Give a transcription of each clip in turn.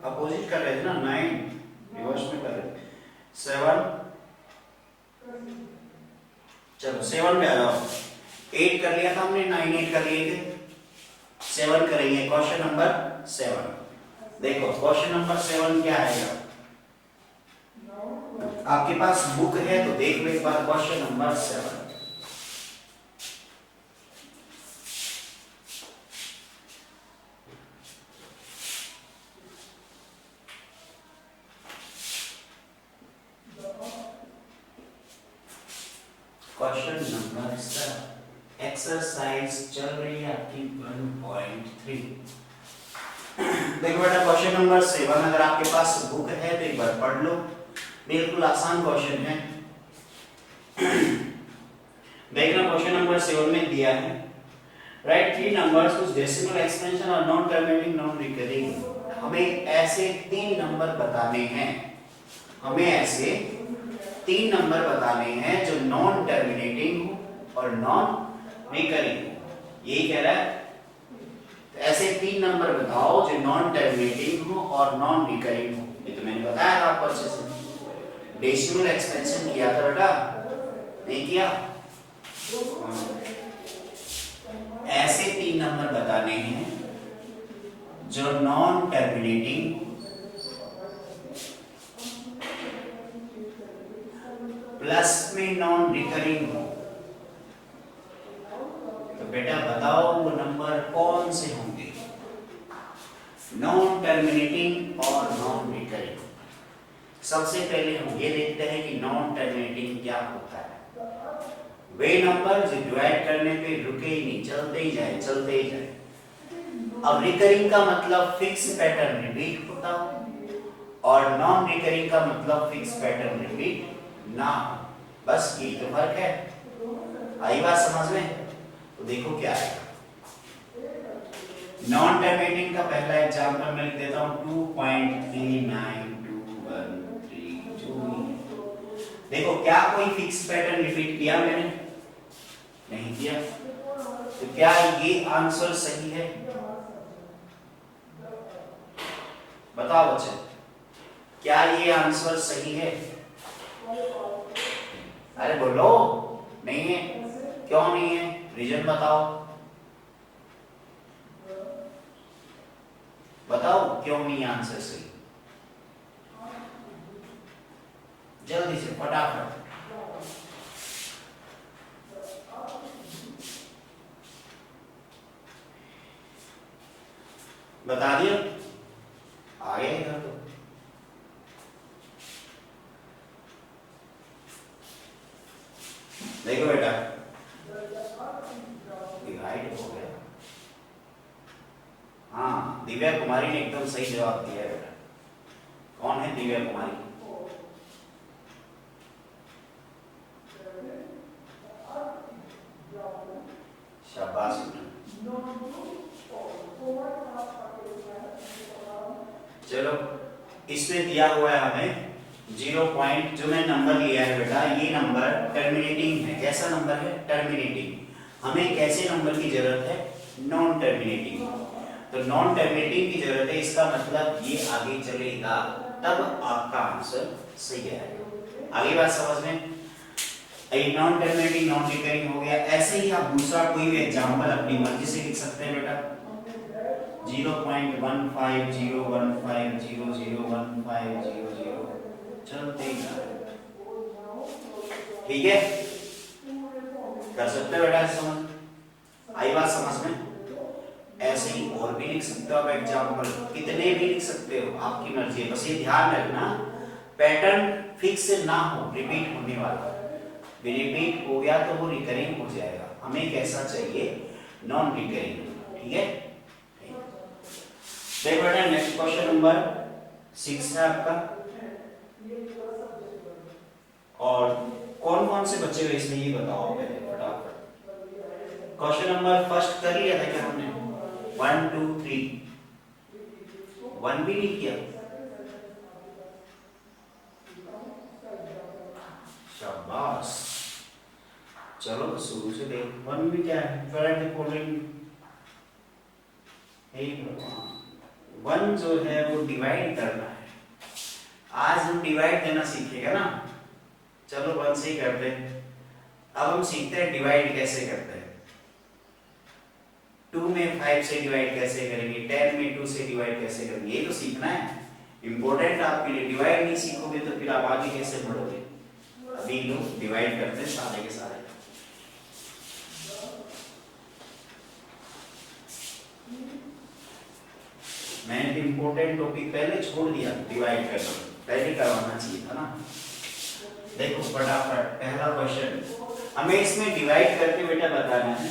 Opposite कर रहे थे ना, 9 रिवर्स में कर रहे थे। 7, चलो 7 पे आ जाओ। 8 कर लिया था हमने, 9 8 कर लिए थे, 7 करेंगे। क्वेश्चन नंबर 7 देखो, क्वेश्चन नंबर 7 क्या आएगा? आपके पास बुक है तो देख लो एक बार question number 7। Question number 7 exercise चल रही है आपकी 1.3। देखो बेटा, क्वेश्चन नंबर 7 अगर आपके पास बुक है तो एक बार पढ़ लो, बिल्कुल आसान क्वेश्चन है। देखना, क्वेश्चन नंबर 7 में दिया है, right 3 numbers whose decimal expansion और नॉन टर्मिनेटिंग नॉन रिकरिंग। हमें ऐसे 3 नंबर बताने हैं, हमें ऐसे 3 नंबर बताने हैं जो नॉन टर्मिनेटिंग हो और नॉन रिकरिंग हो। यही कह रहा है, तो ऐसे 3 नंबर बताओ जो नॉन टर्मिनेटिंग हो और नॉन रिकरिंग हो। ये तो मैंने बताया था आपको अच्छे से, डेसिमल एक्सपेंशन किया था बेटा, नहीं किया? ऐसे 3 नंबर बताने हैं जो नॉन टर्मिनेटिंग प्लस में नॉन रिकरिंग हो। तो बेटा बताओ वो नंबर कौन से होंगे, नॉन टर्मिनेटिंग और नॉन रिकरिंग। सबसे पहले हम ये देखते हैं कि नॉन टर्मिनेटिंग क्या होता है। वे नंबर जो डिवाइड करने पे रुके ही नहीं, चलते ही जाए, चलते ही जाए। अब रिकरिंग का मतलब फिक्स पैटर्न रिपीट होता हो और नॉन रिकरिंग का मतलब फिक्स पैटर्न रिपीट ना हो, बस यही तो फर्क है। आई बात समझ में? तो देखो क्या है, नॉन टर्मिनेटिंग का पहला एग्जांपल मैं लिख देता हूं 2.39213। देखो क्या कोई फिक्स पैटर्न रिपीट किया मैंने? नहीं किया। तो क्या ये आंसर सही है? बताओ बच्चे, क्या ये आंसर सही है? अरे बोलो, नहीं है? क्यों नहीं है? रीजन बताओ, बताओ क्यों नहीं आंसर सही, जल्दी से फटाफट। बता दिया, आ गया इधर तो। देखो बेटा, डिवाइड हो गया। हाँ, दिव्या कुमारी ने एकदम सही जवाब दिया है बेटा। कौन है दिव्या कुमारी? शाबाश। चलो, इसमें दिया हुआ है हमें 0 पॉइंट, जो मैं नंबर लिया है बेटा, ये नंबर टर्मिनेटिंग है। कैसा नंबर है? टर्मिनेटिंग। हमें कैसे नंबर की जरूरत है? Non terminating. तो नॉन टर्मिनेटिंग की जरूरत है, इसका मतलब ये आगे चलेगा तब आपका आंसर सही आएगा। आगे बात समझ में? नॉन टर्मिनेटिंग नॉन रिकरिंग हो गया। ऐसे ही आप दूसरा कोई भी एग्जांपल अपनी मर्जी से लिख सकते हैं बेटा, 0.150150015000 चलते ही जा रहे, ठीक है? कर सकते हो बेटा, समझ आई बात समझ में? ऐसे ही और भी लिख सकते हो आप एग्जांपल, कितने भी लिख सकते हो, आपकी मर्जी है। बस ये ध्यान रखना पैटर्न फिक्स ना हो, रिपीट होने वाला। रिपीट हो गया तो वो रिकरिंग हो जाएगा। हमें कैसा चाहिए? नॉन रिकरिंग, ठीक है? देखो बेटा, नेक्स्ट क्वेश्चन नंबर 6 है आपका। और कौन कौन से बच्चे हुए इसमें ये बताओ पहले फटाफट। क्वेश्चन नंबर फर्स्ट कर लिया था क्या हमने? 1 2 3, 1 भी नहीं किया। शाबाश, चलो तो शुरू से देख। 1 भी क्या है? फॉलोइंग, हे भगवान, वन जो है वो डिवाइड करना है। आज हम डिवाइड देना सीखेगा ना, चलो वन से ही करते हैं। अब हम सीखते हैं डिवाइड कैसे करते हैं। 2 में 5 से डिवाइड कैसे करेंगे, 10 में 2 से डिवाइड कैसे करेंगे, ये तो सीखना है। इंपॉर्टेंट आपके लिए, डिवाइड नहीं सीखोगे तो फिर आप आगे कैसे बढ़ोगे। अभी लोग डिवाइड करते हैं सारे के सारे। मैंने इंपॉर्टेंट टॉपिक पहले छोड़ दिया, डिवाइड करना पहले करवाना चाहिए था ना। देखो फटाफट पहला क्वेश्चन, हमें इसमें डिवाइड करके बेटा बताना है।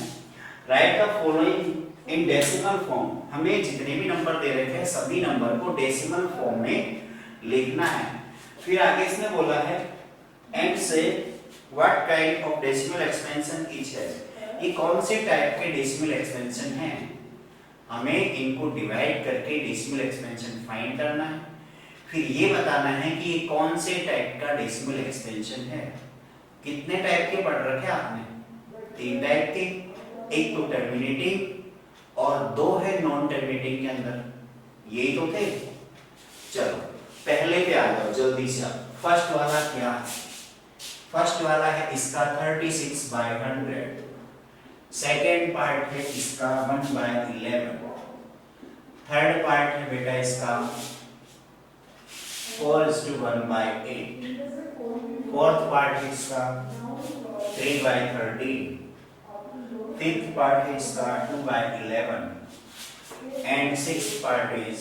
Right the following in decimal form. हमें जितने भी नंबर दे रखे हैं सभी नंबर को डेसिमल फॉर्म में लिखना है। फिर आगे इसने बोला है एंड से what kind of decimal expansion each has. ये कौन से टाइप के डेसिमल एक्सपेंशन हैं, हमें इनको डिवाइड करके डेसिमल एक्सपेंशन फाइंड करना है। फिर ये बताना है कि ये कौन से टाइप का डेसिमल एक्सपेंशन है। कितने टाइप के पढ़ रखे आपने, 3 टाइप के, एक तो टर्मिनेटिंग और 2 है नॉन टर्मिनेटिंग के अंदर, यही तो थे। चलो पहले पे आ जाओ जल्दी से। फर्स्ट वाला क्या है, फर्स्ट वाला है इसका 36/100। सेकेंड पार्ट है इसका 1/11। थर्ड पार्ट है बेटा इसका 4:1/8। फोर्थ पार्ट है इसका 3/13। फिफ्थ पार्ट है इसका 2/11 एंड सिक्स्थ पार्ट इज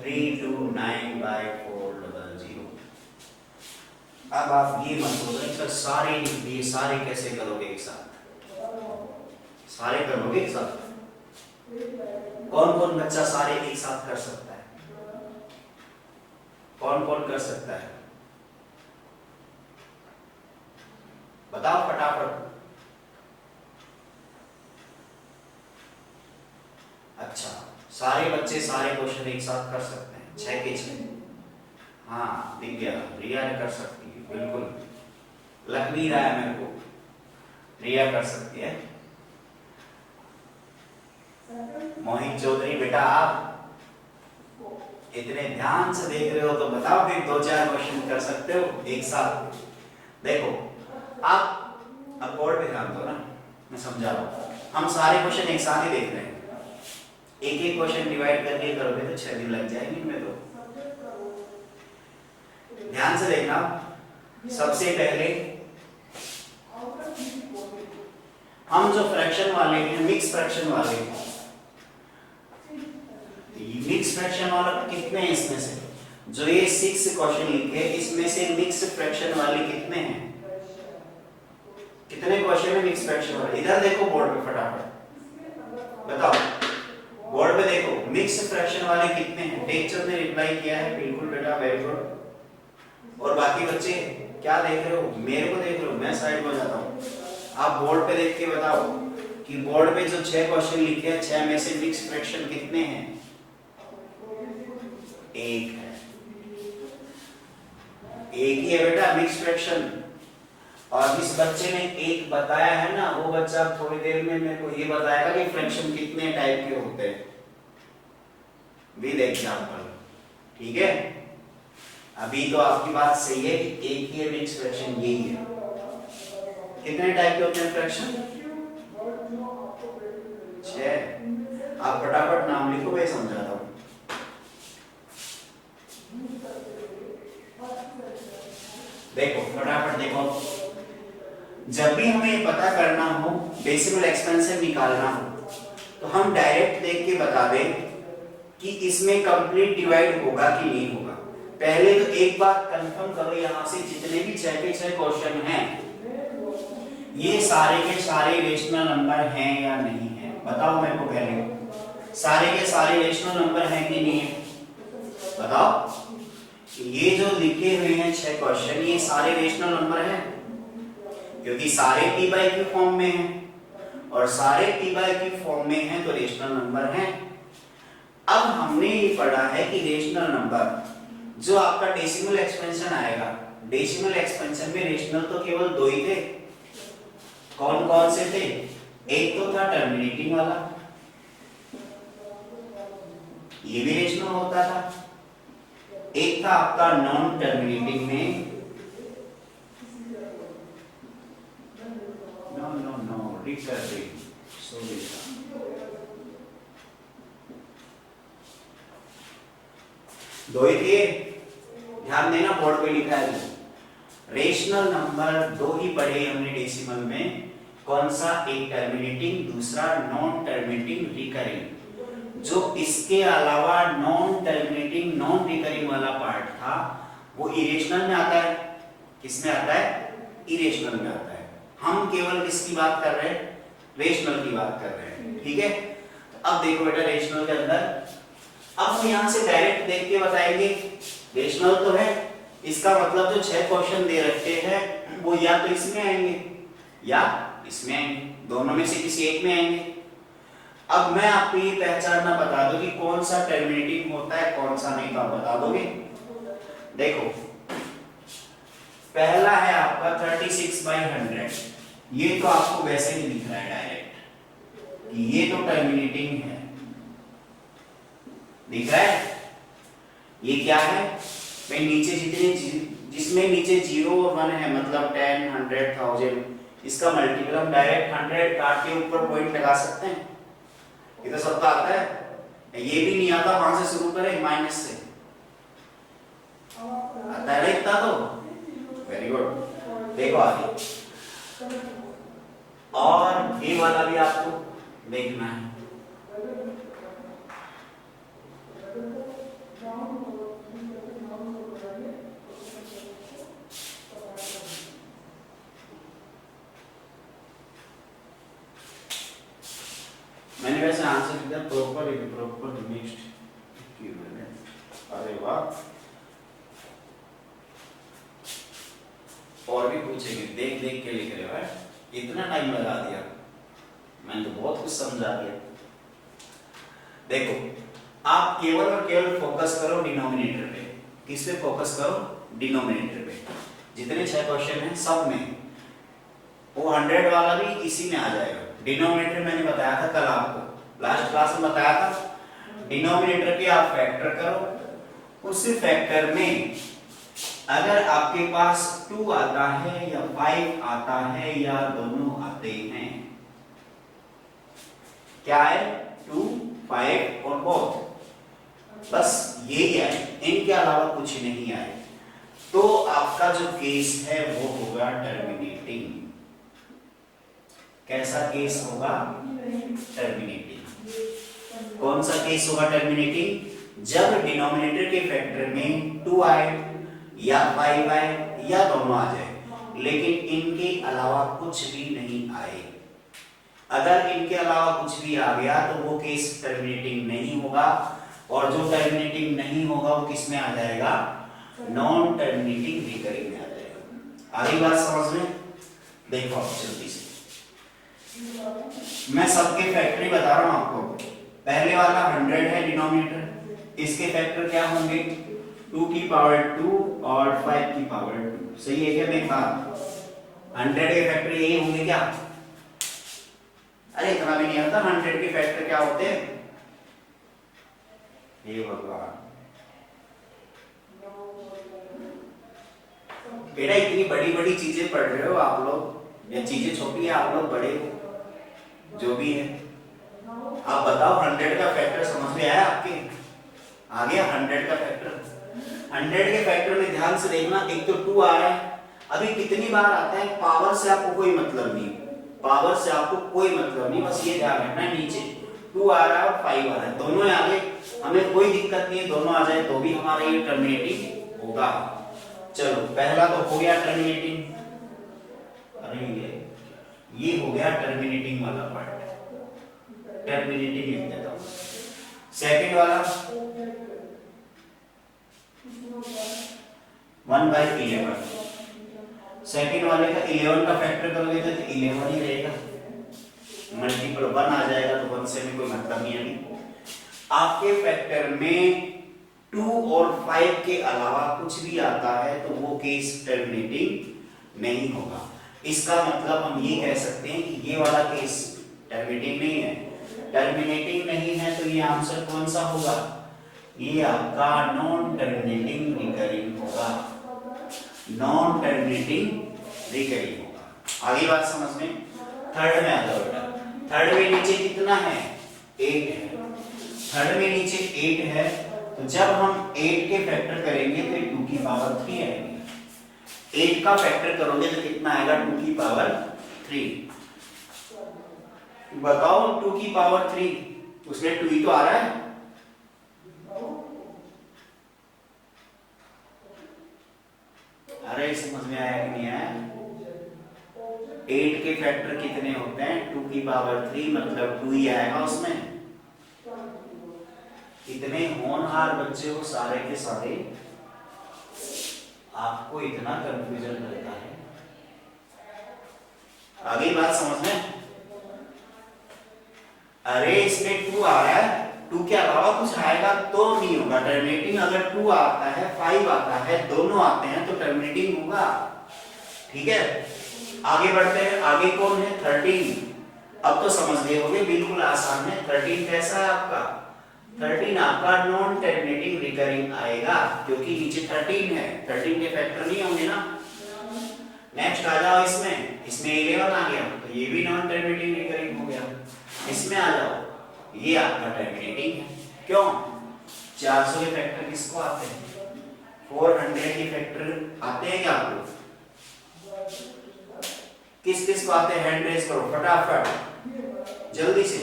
329/400। अब आप ये मत बोलो सर सारे लिख दिए, सारे कैसे करोगे एक साथ, सारे करोगे एक साथ। कौन कौन बच्चा सारे एक साथ कर सकता है, कौन कौन कर सकता है, बताओ फटाफट। अच्छा सारे बच्चे सारे क्वेश्चन एक साथ कर सकते हैं, 6 के 6। हाँ दिख गया, रिया कर सकती है, बिल्कुल लग नहीं रहा है मेरे को, रिया कर सकती है। मोहित चौधरी बेटा आप इतने ध्यान से देख रहे हो तो बताओ फिर 2-4 क्वेश्चन कर सकते हो एक साथ। देखो आप अब बोर्ड पे ध्यान दो ना, मैं समझा रहा हूं। हम सारे क्वेश्चन एक साथ ही देख रहे हैं, एक एक क्वेश्चन डिवाइड करके करोगे तो 6 दिन लग जाएंगे इनमें। तो ध्यान से देखना। सबसे पहले हम जो फ्रैक्शन वाले हैं, मिक्स फ्रैक्शन वाले हैं, मिक्स फ्रैक्शन वाला कितने हैं इसमें से, जो ये 6 क्वेश्चन लिखे इसमें से मिक्स फ्रैक्शन वाले कितने हैं, कितने क्वेश्चन है मिक्स फ्रैक्शन वाले। इधर देखो बोर्ड पे फटाफट बताओ, बोर्ड पे देखो मिक्स फ्रैक्शन वाले कितने हैं। टीचर ने रिप्लाई किया है, बिल्कुल बेटा वेरी गुड। और बाकी बच्चे क्या देख रहे हो, मेरे को देख रहे हो, मैं साइड में जाता हूँ। आप बोर्ड पे देख के बताओ कि बोर्ड पे जो 6 क्वेश्चन लिखे हैं 6 में से मिक्स फ्रैक्शन कितने हैं, 1 है, 1 ही है बेटा मिक्स फ्रैक्शन। और जिस बच्चे ने 1 बताया है ना, वो बच्चा थोड़ी देर में मेरे को ये बताएगा कि फ्रैक्शन कितने टाइप के होते हैं विद एग्जांपल, ठीक है। अभी तो आपकी बात सही है कि 1 ही है मिक्स फ्रैक्शन, यही है। कितने टाइप के होते हैं फ्रैक्शन, 6। आप फटाफट नाम लिखो, मैं समझाता हूं। देखो फटाफट देखो, जब भी हमें पता करना हो, डेसिमल एक्सपेंशन निकालना हो, तो हम डायरेक्ट देख के बता दें कि इसमें कंप्लीट डिवाइड होगा कि नहीं होगा। पहले तो एक बात कंफर्म करो, यहां से जितने भी 6 के 6 क्वेश्चन हैं ये सारे के सारे रेशनल नंबर हैं या नहीं है, बताओ मेरे को पहले। सारे के सारे रेशनल नंबर हैं कि नहीं है, बताओ। ये जो लिखे हुए हैं 6 क्वेश्चन, ये सारे रेशनल नंबर हैं क्योंकि सारे p बाय q फॉर्म में हैं, और सारे p बाय q फॉर्म में हैं तो रेशनल नंबर हैं। अब हमने ये पढ़ा है कि रेशनल नंबर जो आपका डेसिमल एक्सपेंशन आएगा, डेसिमल एक्सपेंशन में रेशनल तो केवल 2 ही थे। कौन कौन से थे, एक तो था टर्मिनेटिंग वाला, ये भी रेशनल होता था। एक था आपका नॉन टर्मिनेटिंग में, नो रिकरिंग, दो ही थे, ध्यान देना बोर्ड पे लिखा है। रेशनल नंबर दो ही पढ़े हमने डेसिमल में, कौन सा? एक टर्मिनेटिंग, दूसरा नॉन टर्मिनेटिंग रिकरिंग। जो इसके अलावा नॉन टर्मिनेटिंग नॉन रिकरिंग वाला पार्ट था वो इरेशनल में आता है। किस में आता है? इरेशनल में आता है। हम केवल किसकी बात कर रहे हैं? रेशनल की बात कर रहे हैं, ठीक है। तो अब देखो बेटा रेशनल के अंदर, अब हम यहां से डायरेक्ट देख के बताएंगे रेशनल तो है, इसका मतलब जो 6 क्वेश्चन दे रखे हैं वो या तो इसमें आएंगे या इसमें आएंगे, दोनों में से किसी एक में आएंगे। अब मैं आपको ये पहचानना बता दूं कि कौन सा टर्मिनेटिंग होता है कौन सा नहीं, तो आप बता दोगे। देखो पहला है आपका 36/100, ये तो आपको वैसे ही दिख रहा है डायरेक्ट कि ये तो टर्मिनेटिंग है, दिख रहा है। ये क्या है भाई? नीचे जितने जिसमें नीचे 0 और 1 है, मतलब 10, 100, 1000, इसका मल्टीपल हम डायरेक्ट 100 काट के ऊपर पॉइंट लगा सकते हैं। ये तो सबका आता है। ये भी नहीं आता, वहां से शुरू करें माइनस से, आता है ना इतना तो। Very good. देखो आगे, और ये वाला भी आपको देखना है। मैंने वैसे आंसर दिया प्रॉपर मिक्स्ड, अरे वाह। और भी पूछेंगे, देख देख के लिख रहे हो, इतना टाइम लगा दिया, मैंने तो बहुत कुछ समझा दिया। देखो आप केवल और केवल फोकस करो डिनोमिनेटर पे। किस पे फोकस करो? डिनोमिनेटर पे। जितने 6 क्वेश्चन हैं सब में वो 100 वाला भी इसी में आ जाएगा। डिनोमिनेटर मैंने बताया था कल आपको, लास्ट क्लास में बताया था। डिनोमिनेटर के आप फैक्टर करो, उस फैक्टर में अगर आपके पास 2 आता है या 5 आता है या दोनों आते हैं, क्या है? 2, 5 और बोथ, बस यही है, इनके अलावा कुछ नहीं आए, तो आपका जो केस है वो होगा टर्मिनेटिंग। कैसा केस होगा? टर्मिनेटिंग। कौन सा केस होगा टर्मिनेटिंग? जब डिनोमिनेटर के फैक्टर में 2 आए या 5 आए या दोनों आ जाए, लेकिन इनके अलावा कुछ भी नहीं आए। अगर इनके अलावा कुछ भी आ गया तो वो केस टर्मिनेटिंग नहीं होगा, और जो टर्मिनेटिंग नहीं होगा वो किस में आ जाएगा? नॉन टर्मिनेटिंग रिकरिंग में आ जाएगा। आगे बात समझ में? देखो जल्दी से, मैं सबके फैक्टर बता रहा हूं आपको। पहले वाला 100 है डिनोमिनेटर, इसके फैक्टर क्या होंगे? 2 की पावर 2 और 5 की पावर 2। सही है क्या मेरी बात? 100 के फैक्टर यही होंगे क्या? अरे इतना भी नहीं आता। 100 के फैक्टर क्या होते हैं? ये भगवान बेटा, इतनी बड़ी बड़ी चीजें पढ़ रहे हो आप लोग, या चीजें छोटी है, आप लोग बड़े हो, जो भी है। आप बताओ 100 का फैक्टर समझ में आया आपके? आ गया 100 का फैक्टर? 100 के फैक्टर में ध्यान से देखना, एक तो 2 आ रहा है, अभी कितनी बार आता है पावर से आपको कोई मतलब नहीं, पावर से आपको कोई मतलब नहीं, बस ये ध्यान रखना है। नीचे 2 आ रहा है और 5 आ रहा है, दोनों आ गए, हमें कोई दिक्कत नहीं है, दोनों आ जाए तो भी हमारा ये टर्मिनेटिंग होगा। चलो पहला तो हो गया टर्मिनेटिंग, अरे ये हो गया टर्मिनेटिंग वाला पार्ट, टर्मिनेटिंग लिख देता हूं। सेकंड वाला 1/11, सेकंड वाले का 11 का फैक्टर करोगे तो 11 ही रहेगा, मल्टीपल 1 आ जाएगा, तो 1 से भी कोई मतलब नहीं है। आपके फैक्टर में 2 और 5 के अलावा कुछ भी आता है तो वो केस टर्मिनेटिंग नहीं होगा। इसका मतलब हम ये कह सकते हैं कि ये वाला केस टर्मिनेटिंग नहीं है। टर्मिनेटिंग नहीं है तो ये आंसर कौन सा होगा? ये आपका नॉन टर्मिनेटिंग रिकरिंग होगा, नॉन टर्मिनेटिंग रिकरिंग होगा। आगे बात समझ में। थर्ड में आ जाओ बेटा। थर्ड में नीचे कितना है? 8 है। थर्ड में नीचे 8 है, तो जब हम 8 के फैक्टर करेंगे तो 2 की पावर 3 आएगी। 8 का फैक्टर करोगे तो कितना आएगा? 2 की पावर 3। बताओ 2 की पावर 3, उसमें 2 ही तो आ रहा है। अरे समझ में आया कि नहीं आया? 8 के फैक्टर कितने होते हैं? 2 की पावर 3, मतलब 2 ही आएगा उसमें। इतने होनहार बच्चे हो सारे के सारे, आपको इतना कंफ्यूजन रहता है। आगे बात समझ में। अरे इसमें 2 आ रहा है, 2 के अलावा कुछ आएगा तो नहीं होगा टर्मिनेटिंग। अगर 2 आता है, 5 आता है, दोनों आते हैं तो टर्मिनेटिंग होगा। ठीक है, आगे बढ़ते हैं। आगे कौन है? 13। अब तो समझ गए होंगे, बिल्कुल आसान है। 13 कैसा है आपका? 13 आपका नॉन टर्मिनेटिंग रिकरिंग आएगा, क्योंकि नीचे 13 है। 13 के फैक्टर नहीं होंगे ना। नेक्स्ट आ जाओ इसमें। इसमें 11 आ गया, तो ये भी नॉन टर्मिनेटिंग रिकरिंग हो गया। इसमें आ जाओ, ये आपका टर्मिनेटिंग है। क्यों? 400 के फैक्टर किसको आते हैं? 400 के फैक्टर आते हैं क्या आपको? किस किस को आते हैं? हैंड रेज करो फटाफट जल्दी से।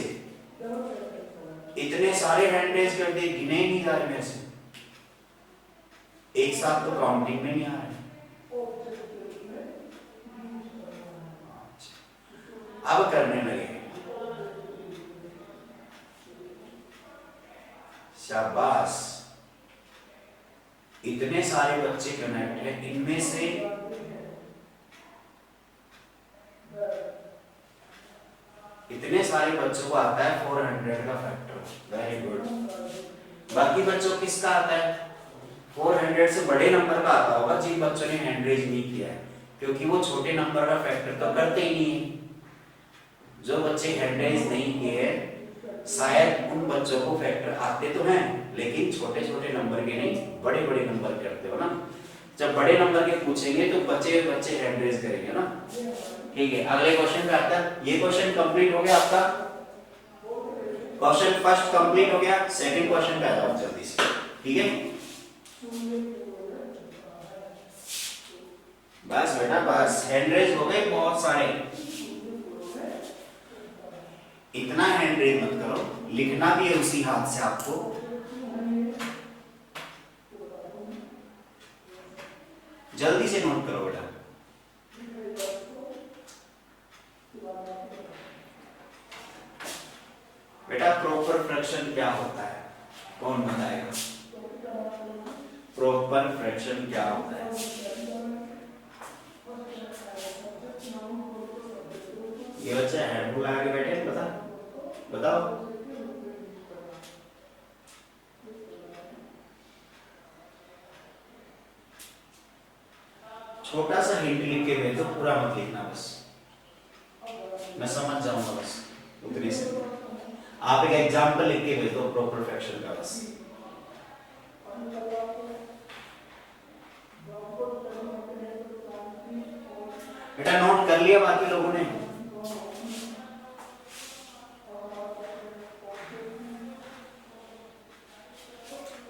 इतने सारे हैंड रेज कर दिए, गिने ही नहीं जा रहे मेरे से। एक साथ तो काउंटिंग में नहीं आ रहे। अब करने लगे। शाबाश, इतने सारे बच्चे कनेक्ट हैं। इनमें से इतने सारे बच्चों को आता है 400 का फैक्टर। Very good. बाकी बच्चों किसका आता है? 400 से बड़े नंबर का आता होगा जिन बच्चों ने हैंड रेज नहीं किया है, क्योंकि वो छोटे नंबर का फैक्टर तो करते ही नहीं है। जो बच्चे हैंड रेज नहीं किए शायद उन बच्चों को फैक्टर आते तो हैं, लेकिन छोटे छोटे नंबर के नहीं, बड़े बड़े नंबर करते हो ना। जब बड़े नंबर के पूछेंगे तो बच्चे बच्चे हैंड रेज करेंगे ना। ठीक है, अगले क्वेश्चन पे आता है। ये क्वेश्चन कंप्लीट हो गया आपका। क्वेश्चन फर्स्ट कंप्लीट हो गया। सेकंड क्वेश्चन पे आ जाओ जल्दी से। ठीक है, बस बेटा बस, हैंड रेज हो गए बहुत सारे। इतना हैंड रेज मत करो, लिखना भी है उसी हाथ से आपको। जल्दी से नोट करो बेटा। बेटा प्रॉपर फ्रैक्शन क्या होता है? कौन बताएगा? प्रॉपर फ्रैक्शन क्या होता है? ये बच्चा हेडफोन लगा के बैठे, बताओ। छोटा सा हिंट लिख के भेज दो, पूरा मत लिखना, बस मैं समझ जाऊंगा, बस उतने से। आप एक एग्जांपल लिख के भेज दो प्रॉपर फ्रैक्शन का, बस। बेटा नोट कर लिया बाकी लोगों ने?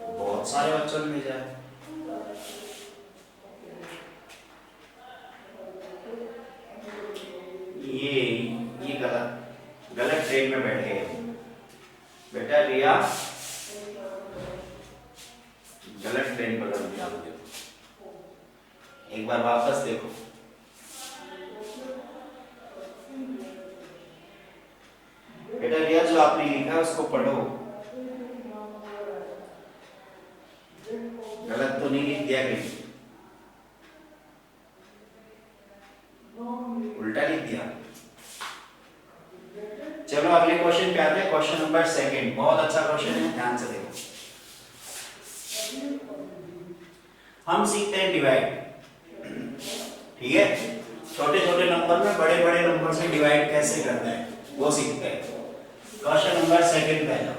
बहुत सारे बच्चों ने भेजा है। ये गलत ट्रेन में बैठ गए बेटा। रिया गलत ट्रेन पकड़ लिया। एक बार वापस देखो। बेटा रिया जो आपने लिखा है उसको पढ़ो। गलत तो नहीं लिख दिया कहीं? उल्टा लिख दिया? चलो अगले क्वेश्चन पे आते हैं। Question number 2। बहुत अच्छा क्वेश्चन है, ध्यान से देखो। हम सीखते हैं डिवाइड। ठीक है, छोटे छोटे नंबर में बड़े बड़े नंबर से डिवाइड कैसे करते हैं वो सीखते हैं। क्वेश्चन नंबर 2 पे जाओ।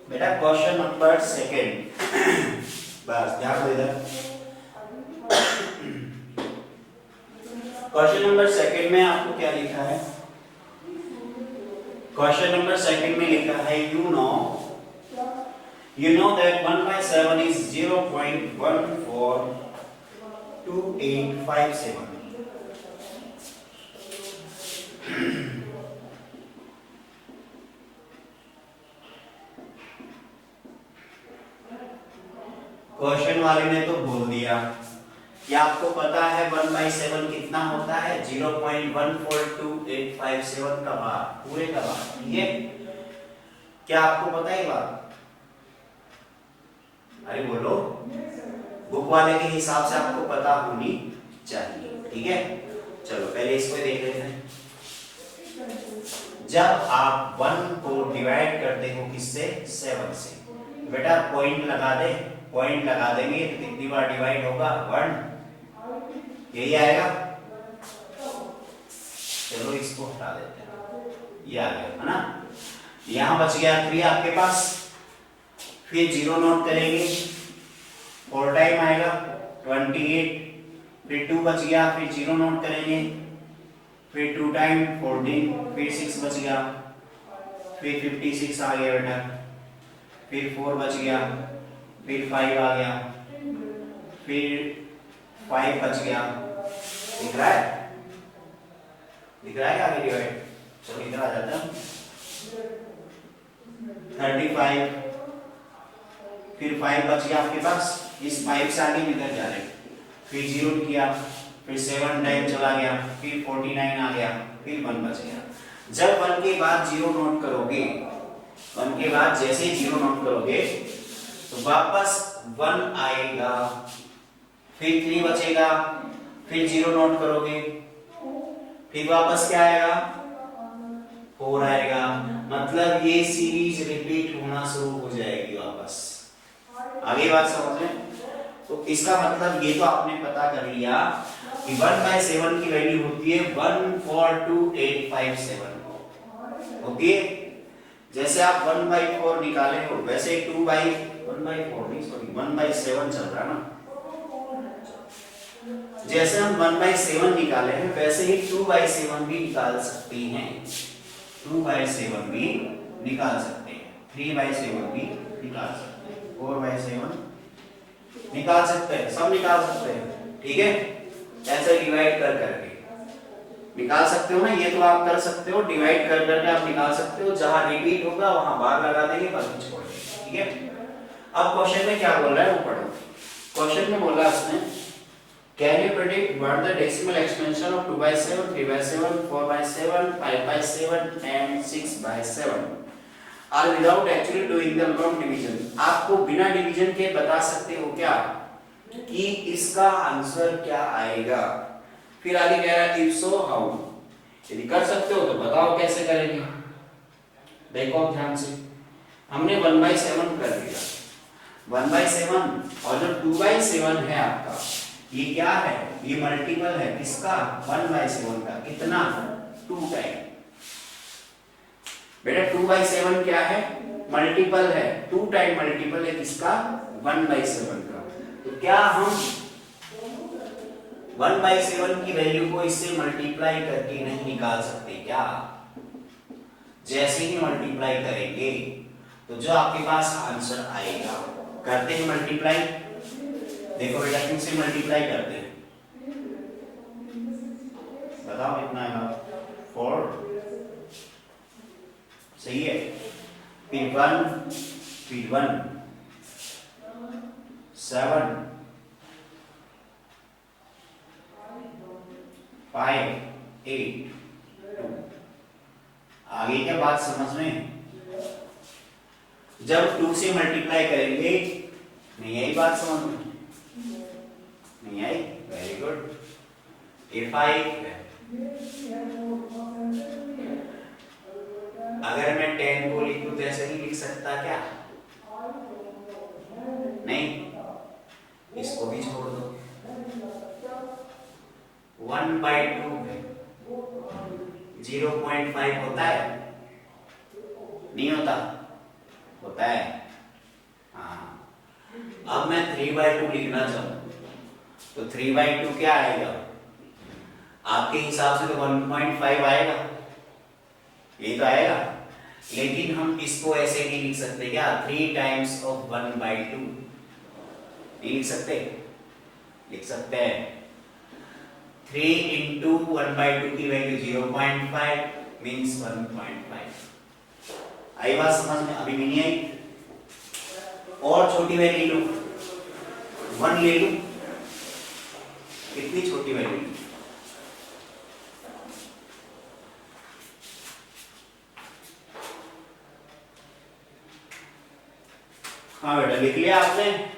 बेटा क्वेश्चन नंबर सेकंड बस ध्यान दो इधर। क्वेश्चन नंबर सेकंड में आपको क्या लिखा है? क्वेश्चन नंबर सेकंड में लिखा है you know that 1 by 7 is 0.142857. Question वाले ने तो बोल दिया कि आपको पता है 1 by 7 कितना होता है? 0.142857 का भाग, पूरे का भाग। ठीक है, क्या आपको पता है बात? अरे बोलो, बुक वाले के हिसाब से आपको पता होनी चाहिए। ठीक है, चलो पहले इसको देख लेते हैं। जब आप 1 को डिवाइड करते हो किससे? 7 से। बेटा पॉइंट लगा दे, पॉइंट लगा देंगे तो कितनी बार डिवाइड होगा? 1। यही आएगा। चलो इसको हटा देते हैं, ये आ गया है ना। यहां बच गया 3 आपके पास, फिर 0 नोट करेंगे, 4 टाइम आएगा 28, फिर 2 बच गया, फिर 0 नोट करेंगे, फिर 2 टाइम 14, फिर 6 बच गया, फिर 56 आ गया बेटा, फिर 4 बच गया, फिर 5 आ गया, फिर 5 बच गया। दिख रहा है? दिख रहा है आगे डिवाइड? चलो इधर आ जाते हैं। 35, फिर 5 बच गया आपके पास, इस 5 से आगे निकल जा रहे, फिर 0 किया, फिर 7 टाइम चला गया, फिर 49 आ गया, फिर 1 बच गया। जब 1 के बाद 0 नोट करोगे, 1 के बाद जैसे ही 0 नोट करोगे तो वापस 1 आएगा, फिर 3 बचेगा, फिर 0 नोट करोगे, फिर वापस क्या आएगा? 4 आएगा। मतलब ये सीरीज रिपीट होना शुरू हो जाएगी वापस। आगे बात समझ में? तो इसका मतलब ये तो आपने पता कर लिया कि 1 by 7 की वैल्यू होती है 142857 होती है। जैसे आप 1 by 4 निकाले हो, वैसे 1 by 7 चल रहा है ना। जैसे हम 1 by 7 निकाले हैं, वैसे ही 2 by 7 भी निकाल सकते हैं, 2 by 7 भी निकाल सकते हैं, 3 by 7 भी निकाल सकते हैं, 4 by 7 निकाल सकते हैं, सब निकाल सकते हैं। ठीक है, ऐसे डिवाइड कर करके निकाल सकते हो ना, ये तो आप कर सकते हो, डिवाइड कर करके आप निकाल सकते हो। जहां रिपीट होगा वहां बार लगा देंगे, बाकी छोड़ देंगे। ठीक है, अब क्वेश्चन में क्या बोल रहा है वो पढ़ो। क्वेश्चन में बोला उसने, can you predict what the decimal expansion of 2 by 7, 3 by 7, 4 by 7, 5 by 7 and 6 by 7 are without actually doing the long division? आपको बिना डिवीजन के बता सकते हो क्या कि इसका आंसर क्या आएगा? फिर आगे कह रहा है if so how? यदि कर सकते हो तो बताओ कैसे करेंगे। देखो ध्यान से, हमने 1 by 7 कर दिया, 1 by 7 और जो 2 by 7 है आपका, ये क्या है? ये मल्टीपल है किसका? 1 by 7 का। कितना? 2 टाइम। बेटा 2 by 7 क्या है? मल्टीपल है, 2 टाइम मल्टीपल है किसका? 1 by 7 का। तो क्या हम 1 by 7 की वैल्यू को इससे मल्टीप्लाई करके नहीं निकाल सकते क्या? जैसे ही मल्टीप्लाई करेंगे तो जो आपके पास आंसर आएगा, करते हैं मल्टीप्लाई। देखो बेटा किससे मल्टीप्लाई करते हैं? बताओ कितना आएगा? 4 सही है, फिर 1, फिर 1 7 5 8 2। आगे क्या बात समझ में? जब 2 से मल्टीप्लाई करेंगे, नहीं आई बात समझ में? नहीं आई? Very good. ये 5 है, अगर मैं 10 को लिखूं तो ऐसे ही लिख सकता क्या? नहीं, इसको भी छोड़ दो। 1 by 2 है, 0.5 होता है? नहीं होता? होता है। हाँ, अब मैं 3/2 लिखना चाहूँ तो 3/2 क्या आएगा? आपके हिसाब से तो 1.5 आएगा, ये तो आएगा, लेकिन हम इसको ऐसे नहीं लिख सकते क्या? 3 टाइम्स ऑफ 1/2 नहीं लिख सकते? लिख सकते हैं। 3 इंटू 1/2 की वैल्यू 0.5 मीन्स 1.5। आई बात समझ में? अभी नहीं आई? और छोटी वैल्यू लो, 1 ले लो। कितनी छोटी वैल्यू? हाँ बेटा, लिख लिया आपने?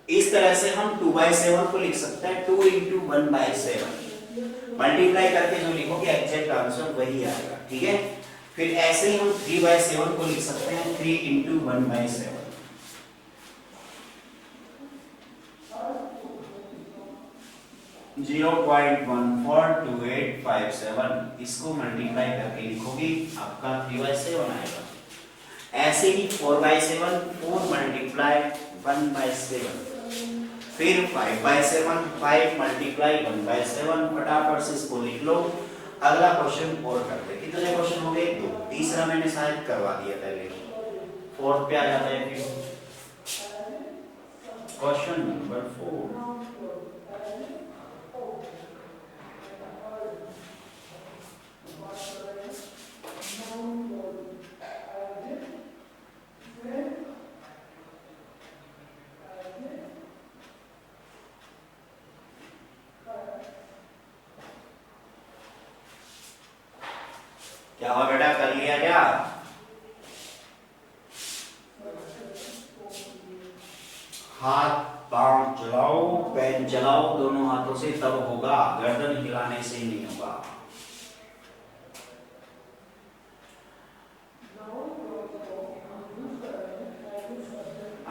इस तरह से हम 2/7 को लिख सकते हैं। 2 इंटू 1/7 मल्टीप्लाई करके जो लिखोगे एग्जैक्ट आंसर वही आएगा। ठीक है, फिर ऐसे ही हम 3/7 को लिख सकते हैं। 3 इंटू 1/7 0.142857, इसको मल्टीप्लाई करके लिखोगे आपका 3/7 आएगा। ऐसे ही 4/7, 4 मल्टीप्लाई 1/7, फिर 5/7, 5 मल्टीप्लाई 1/7। फटाफट से इसको लिख लो। अगला क्वेश्चन और करते हैं। कितने क्वेश्चन हो गए? 2। तीसरा मैंने शायद करवा दिया पहले, फोर्थ पे आ जाता है। फिर क्वेश्चन नंबर 4। क्या हुआ बेटा, कर लिया क्या? हाथ पांव चलाओ, पेन चलाओ दोनों हाथों से, तब होगा, गर्दन हिलाने से नहीं होगा।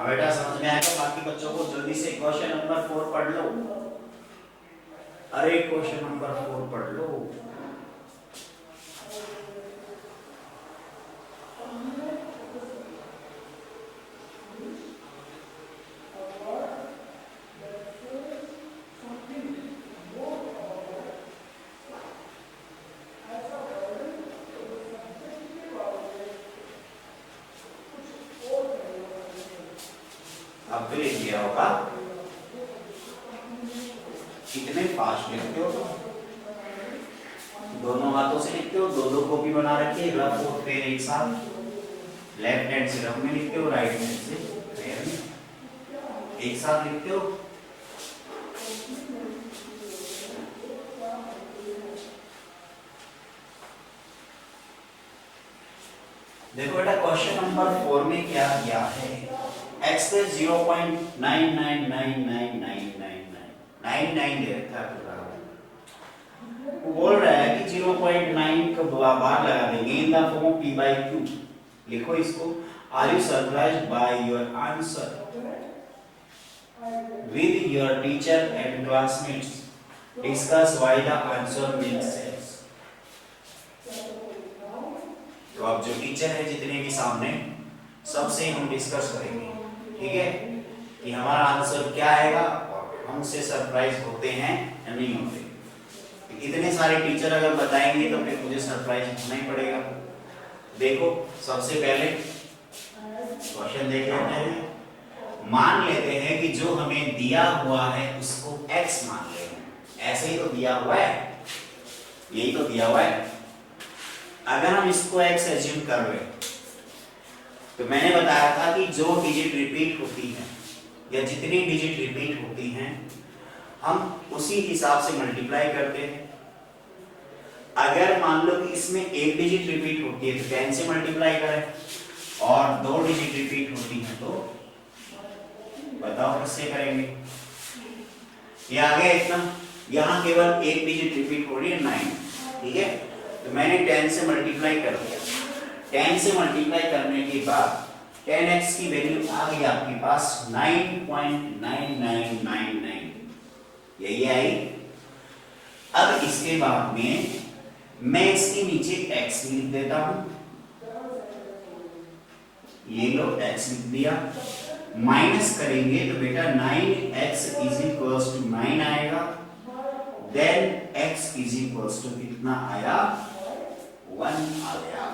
बेटा समझ में आएगा? बाकी बच्चों को जल्दी से क्वेश्चन नंबर 4 पढ़ लो। अरे क्वेश्चन नंबर 4 पढ़ लो। अब भी लिख दिया होगा। कितने फास्ट लिखते हो? दोनों हाथों से लिखते हो, दो कॉपी बना रखी है, रफ और पेन एक साथ। लेफ्ट हैंड से रफ में लिखते हो, राइट हैंड से पेन में एक साथ लिखते हो। देखो बेटा, क्वेश्चन नंबर 4 में क्या दिया है? एक्सप्रेस 0.9999999 दे रखा है पूरा। वो बोल रहा है कि 0.9 को बाहर लगा देंगे in the form of p/q। लिखो इसको। Are you surprised by your answer with your teacher and classmates? Discuss why the answer makes sense. तो अब जो टीचर है जितने भी सामने, सबसे हम डिस्कस करेंगे, ठीक है, कि हमारा आंसर क्या आएगा और हमसे सरप्राइज होते हैं या नहीं होते। इतने सारे टीचर अगर बताएंगे तो फिर मुझे सरप्राइज होना ही पड़ेगा। देखो, सबसे पहले क्वेश्चन देख लेते हैं। मान लेते हैं कि जो हमें दिया हुआ है उसको x मान लेते हैं। ऐसे ही तो दिया हुआ है, यही तो दिया हुआ है। अगर हम इसको x एज्यूम कर रहे हैं तो मैंने बताया था कि जो डिजिट रिपीट होती है या जितनी डिजिट रिपीट होती हैं हम उसी हिसाब से मल्टीप्लाई करते हैं। अगर मान लो कि इसमें एक डिजिट रिपीट होती है तो 10 से मल्टीप्लाई करें, और 2 डिजिट रिपीट होती है तो बताओ किससे करेंगे? ये आ गया इतना। यहाँ केवल एक डिजिट रिपीट हो रही है 9, ठीक है, तो मैंने 10 से मल्टीप्लाई कर दिया। 10 से मल्टीप्लाई करने के बाद 10x की वैल्यू आ गई आपके पास 9.9999, यही आई। अब इसके बाद में मैं इसके नीचे x लिख देता हूं, ये लो x लिख दिया, माइनस करेंगे तो बेटा 9x इज इक्वल्स टू 9 आएगा, then x is equals to कितना आया 1 आ गया,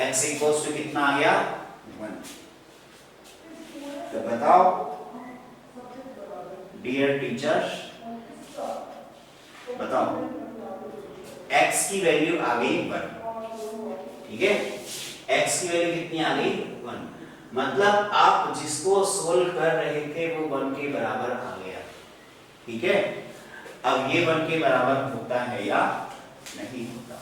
x इक्वल्स टू कितना आ गया 1। तो बताओ डियर टीचर, बताओ x की वैल्यू आ गई 1, ठीक है, x की वैल्यू कितनी आ गई 1, मतलब आप जिसको सोल्व कर रहे थे वो 1 के बराबर आ गया, ठीक है। अब ये 1 के बराबर होता है या नहीं होता,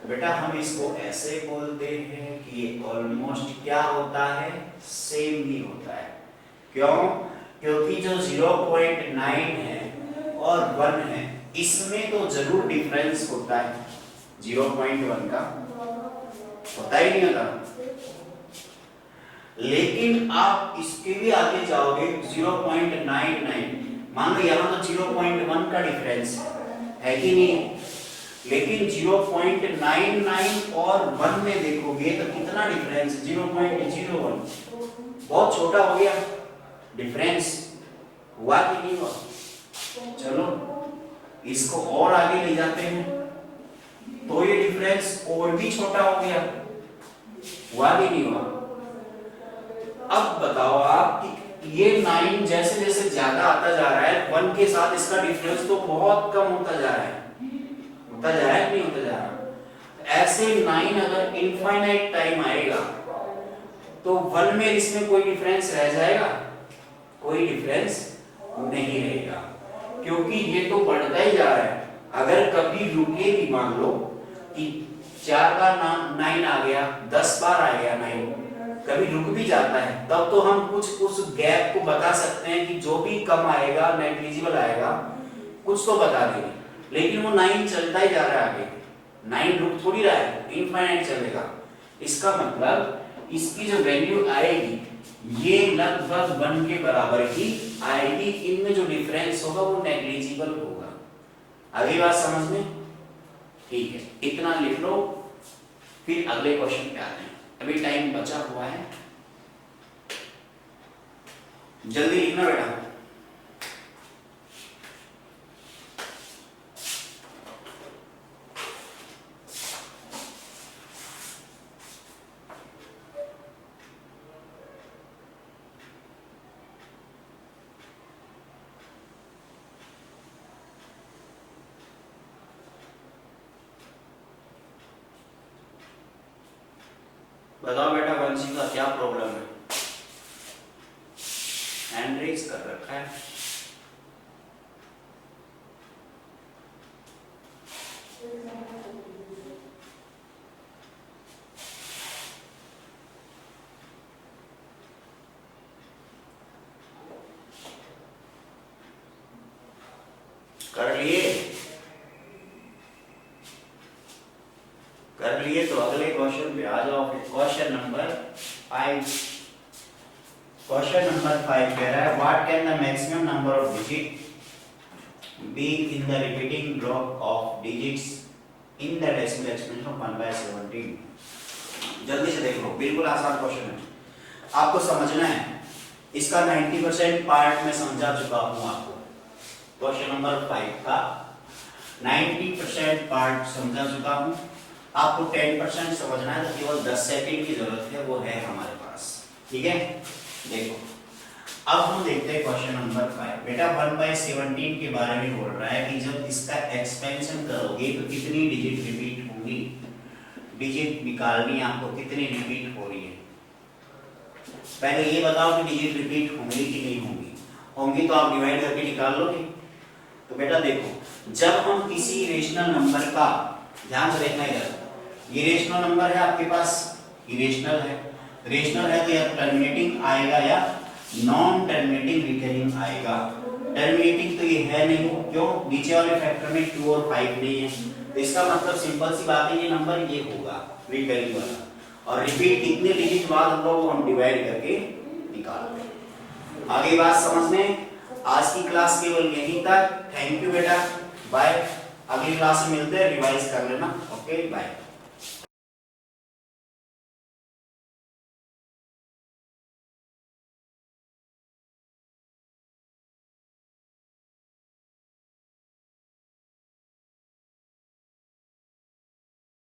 तो बेटा हम इसको ऐसे बोलते हैं कि ये ऑलमोस्ट क्या होता है, सेम ही होता है। क्यों? क्योंकि जो 0.9 है और 1 है इसमें तो जरूर डिफरेंस होता है, 0.1 का होता ही नहीं होता, लेकिन आप इसके भी आगे जाओगे 0.99, मान लो यहाँ तो 0.1 का डिफरेंस है कि नहीं, लेकिन 0.99 और 1 में देखोगे तो कितना डिफरेंस, 0.01, बहुत छोटा हो गया डिफरेंस, हुआ कि नहीं हुआ। चलो इसको और आगे ले जाते हैं तो ये डिफरेंस और भी छोटा हो गया, हुआ कि नहीं हुआ। अब बताओ आप कि ये 9 जैसे जैसे ज्यादा आता जा रहा है 1 के साथ इसका डिफरेंस तो बहुत कम होता जा रहा है, होता जा रहा है नहीं होता जा रहा। ऐसे 9 अगर इनफाइनाइट टाइम आएगा तो 1 में इसमें कोई डिफरेंस रह जाएगा, कोई डिफरेंस नहीं रहेगा, क्योंकि ये तो बढ़ता ही जा रहा है। अगर कभी रुके भी, मान लो कि 4 बार 9 आ गया, 10 बार आ गया 9, कभी रुक भी जाता है, तब तो हम कुछ उस गैप को बता सकते हैं कि जो भी कम आएगा नेग्लिजिबल आएगा कुछ तो बता देंगे, लेकिन वो 9 चलता ही जा रहा है आगे, 9 रुक थोड़ी रहा है, इनफाइनाइट चलेगा। इसका मतलब इसकी जो वैल्यू आएगी ये लगभग 1 के बराबर ही आएगी, इनमें जो डिफरेंस होगा वो नेग्लिजिबल होगा। अगली बात समझ में, ठीक है, इतना लिख लो, फिर अगले क्वेश्चन पे आते हैं, अभी टाइम बचा हुआ है, जल्दी लिखना बेटा। बताओ बेटा वंशी का क्या प्रॉब्लम है, हैंड रेज कर रखा है। कर लिए, कर लिए, तो अगले क्वेश्चन पे आ जाओ। क्वेश्चन नंबर 5, क्वेश्चन नंबर 5 कह रहा है what can the maximum number of digit be in the repeating block of digits in the decimal expansion of 1/17। जल्दी से देख लो, बिल्कुल आसान क्वेश्चन है, आपको समझना है। इसका 90% पार्ट में समझा चुका हूं आपको, क्वेश्चन नंबर 5 का 90% पार्ट समझा चुका हूं, आपको 10% समझना है, तो केवल 10 सेकंड की जरूरत है, वो है हमारे पास, ठीक है। देखो अब हम देखते हैं क्वेश्चन नंबर 5। बेटा 1/17 के बारे में बोल रहा है कि जब इसका एक्सपेंशन करोगे तो कितनी डिजिट रिपीट होंगी, डिजिट निकालनी है आपको, कितनी रिपीट हो रही है। पहले ये बताओ कि डिजिट रिपीट होंगी कि नहीं होंगी, होंगी तो आप डिवाइड करके निकाल लोगे। तो बेटा देखो, जब हम किसी रेशनल नंबर का, ध्यान से देखना इधर, ये रेशनल नंबर है आपके पास, ये रेशनल है, रेशनल है तो या टर्मिनेटिंग आएगा या नॉन टर्मिनेटिंग रिकरिंग आएगा। टर्मिनेटिंग तो ये है नहीं, क्यों, नीचे वाले फैक्टर में 2 और 5 नहीं है, तो इसका मतलब सिंपल सी बात है ये नंबर ये होगा रिकरिंग वाला, और रिपीट कितने डिजिट बाद होगा वो हम डिवाइड करके निकालते हैं। आगे बात समझ में, आज की क्लास केवल यहीं तक। थैंक यू बेटा, बाय। अगली क्लास में मिलते हैं, रिवाइज कर लेना, ओके बाय।